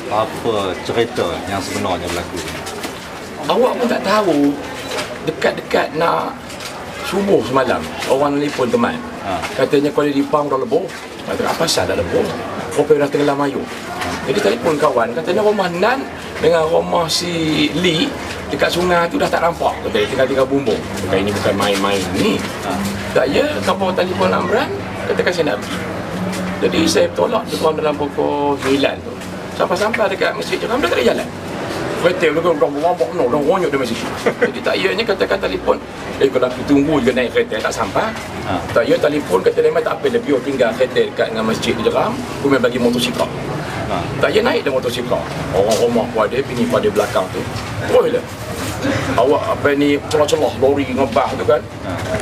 Apa cerita yang sebenarnya berlaku? Awak pun tak tahu. Dekat-dekat nak subuh semalam, orang telefon teman. Katanya Kuala Limpang dah lebur. Kata apa pasal dah lebur? Kopi dah tenggelam ayu. Jadi telefon kawan, katanya rumah Nan dengan rumah si Lee dekat sungai tu dah tak nampak. Kata dia tinggal bumbung. Kata ini bukan main-main ni. Tak ya, kampung telefon Amran, katakan saya nak pergi. Jadi saya tolak dia dalam pukul 9 tu. Sampai-sampai dekat masjid tu, dia tak ada jalan. Kereta dia dah berabak no, dah ronyok dia masjid. Jadi tak ianya katakan telefon, kalau aku tunggu juga naik kereta tak sampai. Tak ya telefon kata dia tak apa, dia biar tinggal kereta dekat dengan masjid di Jeram, kemudian bagi motosikal. Tak ya naik dia motosikal. Orang rumah pun ada, pini pada belakang tu. Terus lah. Awak apa ni celah-celah lori ngebah tu kan.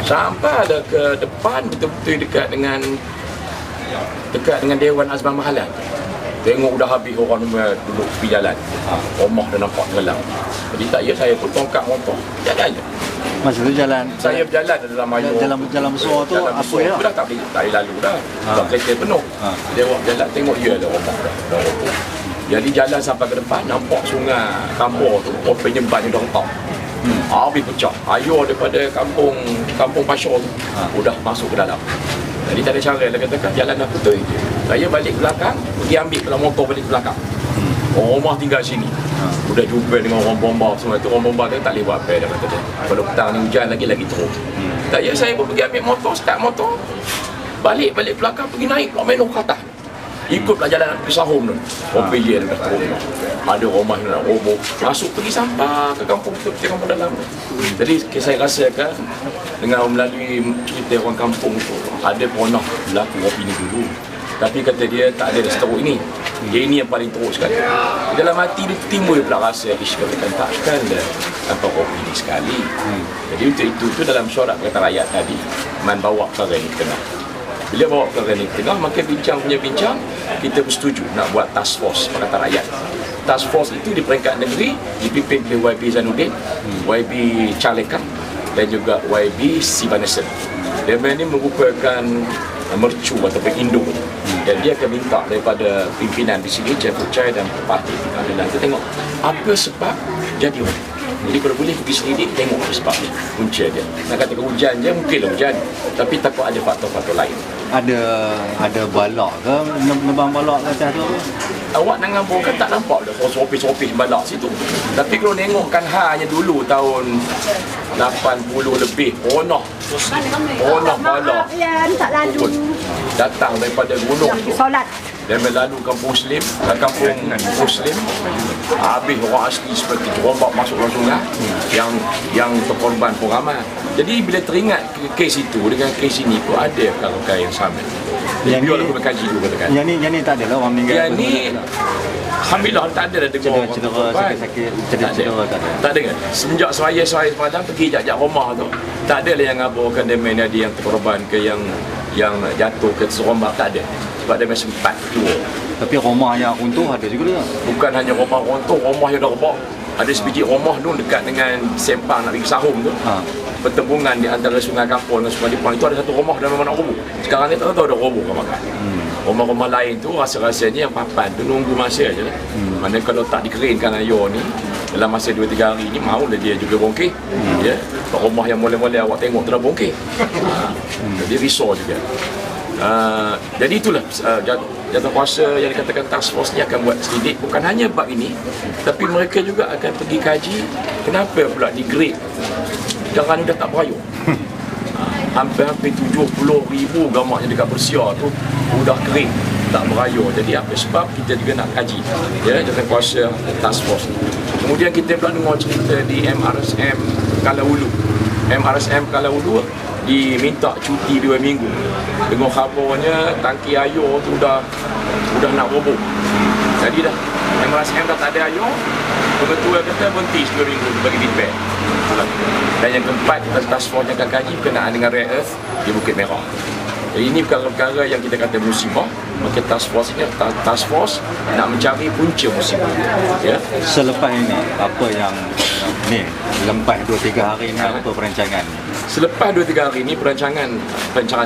Sampai ada ke depan betul-betul dekat dengan Dewan Azman Mahalan. Tengok dah habis orang duduk tepi jalan. Rumah dah nampak tenggelam. Jadi tak ya saya pun tongkat motor. Jalan je. Masa tu jalan? Saya berjalan dalam air. Jalan besar tu apa ya? Dah tak boleh lalu dah. Dah kereta penuh. Dia awak jalan tengok ya ada rumah dah. Jadi jalan sampai ke depan nampak sungai kampung tu. Orang penyemban yang dah rentak. Habis pecah. Air daripada kampung Pasyur tu dah masuk ke dalam. Jadi tak ada cara, dia katakan jalan dah putus je. Saya balik belakang, pergi ambil dalam motor balik belakang. Orang rumah tinggal sini. Udah jumpa dengan orang bomba semua tu. Orang bomba tu tak boleh buat apa dia kata dia. Kalau petang ni hujan lagi teruk. Tak ya saya pun pergi ambil motor, start motor. Balik belakang pergi naik pula main ke atas. Ikutlah jalan nak pergi Sahum tu. Orang pilih dekat rumah. Ada rumah yang nak roboh. Masuk pergi sampai ke kampung dalam. Jadi saya rasakan dengan melalui cerita orang kampung tu, ada pernah berlaku opini dulu. Tapi kata dia tak ada seteruk ini. Dia ini yang paling teruk sekali. Dalam hati dia timbul pula rasa katakan takkan dah apa opini sekali. Jadi untuk itu dalam syarat Pakatan Rakyat tadi Man bawa perkara ini ke tengah. Bila bawa perkara ini ke tengah, maka bincang kita bersetuju nak buat task force Pakatan Rakyat. Task force itu di peringkat negeri dipimpin oleh YB Zainuddin, YB Charlekan dan juga YB Sibanesen. Dia ini merupakan mercu ataupun induk, dan dia akan minta daripada pimpinan di sini, Jafar Chai dan parti keadilan, kita tengok apa sebab jadi orang. Jadi kalau boleh pergi selidik, tengok apa sebab ni, punca dia. Nak kata hujan je, mungkinlah hujan, tapi takut ada faktor-faktor lain. Ada balak ke? Nebang balak ke atas tu? Awak nak ngambung kan tak nampak dah sopis-sopis balak situ. Tapi kalau tengokkan hanya dulu tahun 80 lebih, ponah balak tak lalu datang daripada gunung tu. solat. Dan melalui kampung Muslim, habis orang asli seperti terombak masuk dalam sungai, yang terkorban pun ramai. Jadi bila teringat kes itu dengan kes ini pun ada perkara yang sama. Jadi biarlah kita kaji dulu katakan. Yang ni tak ada lah orang meninggal. Yang ni alhamdulillah tak ada dengar orang sakit-sakit, cedera tak ada. Tak ada kan? Semenjak saya semalam pergi jajak rumah tu, tak ada lah yang ngabarkan dia main ada yang terkorban ke yang jatuh ke terombak, tak ada. Sebab dia masih 4 tua. Tapi rumah yang runtuh ada juga tak? Bukan hanya rumah runtuh, rumah yang dah rebak. Ada sebiji rumah tu dekat dengan Sempang nak pergi Sahum tu. Pertembungan di antara Sungai Kampung dengan Sungai Limpang itu ada satu rumah dah memang nak roboh. Sekarang ni tak tahu dah roboh ke makan. Rumah-rumah lain tu rasa-rasanya yang papan tu nunggu masa je lah. Mana kalau tak dikeringkan air ni dalam masa 2-3 hari ni, maulah dia juga bongkih. Ya. Rumah yang mula-mula awak tengok tu dah bongkih. Jadi risau juga. Jadi itulah jawatan yang dikatakan task force ni akan buat selidik bukan hanya bab ini, tapi mereka juga akan pergi kaji kenapa pula di grade jalan ni dah tak berayun. Hampir 70,000 gamak yang dekat Persia tu sudah kering, tak berayun. Jadi apa sebab, kita juga nak kaji ya, jawatan kuasa task force. Kemudian kita pula dengar cerita di MRSM Kalahulu. MRSM Kalahulu diminta cuti 2 minggu. Dengar khabarnya tangki air tu dah nak roboh. Jadi dah MRSM dah tak ada air. Kebetulan kata berhenti 2 minggu bagi feedback. Dan yang keempat, task force yang akan kaji berkenaan dengan rare earth di Bukit Merah. Jadi ini perkara-perkara yang kita kata musibah. Maka task force ini nak mencari punca musibah. Ya. Selepas ini apa yang ni lepas 2-3 hari ni apa perancangan? Selepas 2-3 hari ini perancangan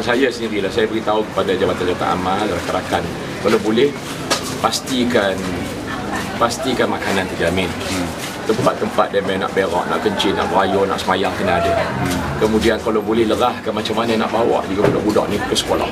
saya sendirilah, saya beritahu kepada jabatan-jabatan amal, rakan-rakan, kalau boleh pastikan pastikan makanan terjamin. Tempat-tempat dia main nak berak, nak kencing, nak berayun, nak semayang kena ada. Kemudian kalau boleh lerahkan macam mana nak bawa juga budak-budak ni ke sekolah.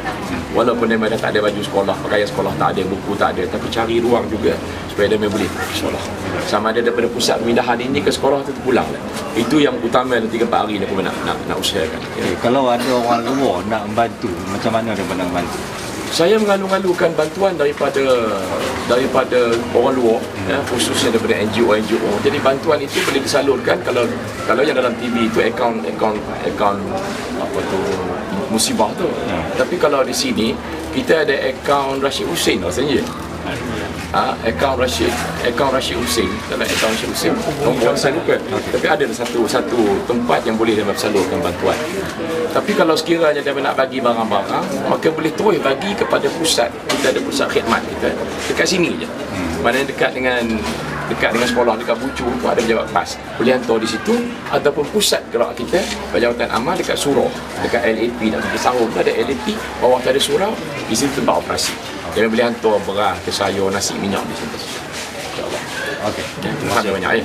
Walaupun dia dah tak ada baju sekolah, pakaian sekolah tak ada, buku tak ada, tapi cari ruang juga supaya dia boleh ke sekolah. Sama ada daripada pusat pemindahan ini ke sekolah tu pulang lah. Itu yang utama dalam 3-4 hari ni aku nak usahakan. Kalau ada orang luar nak membantu, macam mana dia nak membantu? Saya mengalu-alukan bantuan daripada orang luar, khususnya daripada NGO. Jadi bantuan itu boleh disalurkan kalau yang dalam TV itu akaun apa tu musibah tu. Tapi kalau di sini kita ada akaun Rashid Hussein rasanya. Akaun Rashid Hussein, dalam akaun Rashid Hussein nombor saya lupa. Tapi ada satu tempat yang boleh dia salurkan bantuan. Tapi kalau sekiranya dia nak bagi barang-barang, maka boleh terus bagi kepada pusat. Kita ada pusat khidmat kita dekat sini je. Mana dekat dengan sekolah, dekat Bucu tu ada pejabat PAS. Boleh hantar di situ, ataupun pusat gerak kita Jabatan Amal dekat Surau, dekat LAP dan di Sahur tu ada LAP, bawah tu ada surau, di situ tempat operasi. Dia boleh hantar beras, ke sayur, nasi, minyak di situ. InsyaAllah. Okey. Terima kasih banyak.